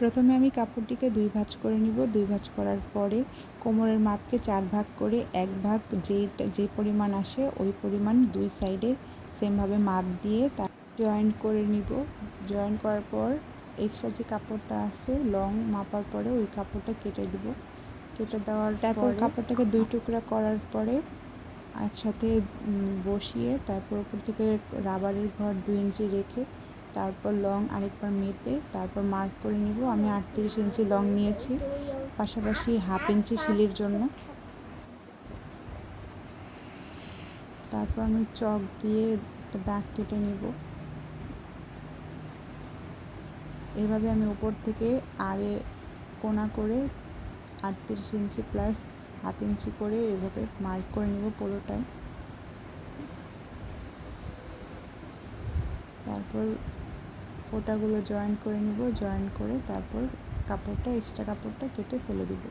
প্রথমে আমি কাপড়টিকে 2 ভাঁজ করে নিব। 2 ভাঁজ করার পরে কোমরের মাপকে 4 ভাগ করে 1 ভাগ যে পরিমাণ আসে ওই পরিমাণ 2 সাইডে সেমভাবে মাপ দিয়ে তা জয়েন করে নিব। জয়েন করার পর এক্সট্রা যে কাপড়টা আছে লং মাপার পরে ওই কাপড়টা কেটে দিব। কেটে দেওয়ার তারপর কাপড়টাকে 2 টুকরা করার পরে একসাথে বসিয়ে তারপর উপর থেকে রাবারের ঘর 2 ইঞ্চি রেখে তারপর লং আরেকবার মেপে তারপর মার্ক করে নিব। আমি 38 ইঞ্চি লং নিয়েছি, পাশাপাশি হাফ ইঞ্চি সিলির জন্য। তারপর আমি চক দিয়ে একটা দাগ কেটে নিব। এভাবে আমি উপর থেকে আরে কোণা করে 38 ইঞ্চি প্লাস হাফ ইঞ্চি করে এভাবে মার্ক করে নিব পুরোটাই। তারপর ফোঁটাগুলো জয়েন করে নিব। জয়েন করে তারপর কাপড়টা এক্সট্রা কাপড়টা কেটে ফেলে দিব।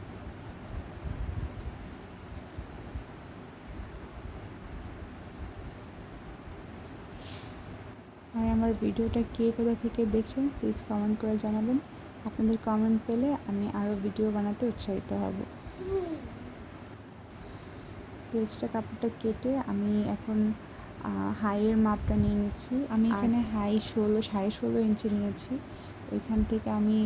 আর আমার ভিডিওটা কে কোথা থেকে দেখছেন প্লিজ কমেন্ট করে জানাবেন। আপনাদের কমেন্ট পেলে আমি আরও ভিডিও বানাতে উৎসাহিত হব। তো এক্সট্রা কাপড়টা কেটে আমি এখন হাইয়ের মাপটা নিয়ে নিচ্ছি। আমি এখানে হাই 16.5 ইঞ্চি নিয়েছি। ওইখান থেকে আমি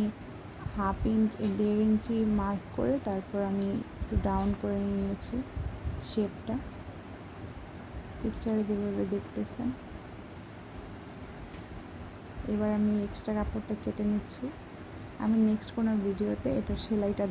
হাফ ইঞ্চ 1.5 ইঞ্চি মার্ক করে তারপর আমি একটু ডাউন করে নিয়েছি শেপটা। পিকচারে যেভাবে দেখতেছেন। এবার আমি এক্সট্রা কাপড়টা কেটে নিচ্ছি। আমি নেক্সট কোনো ভিডিওতে এটার সেলাইটা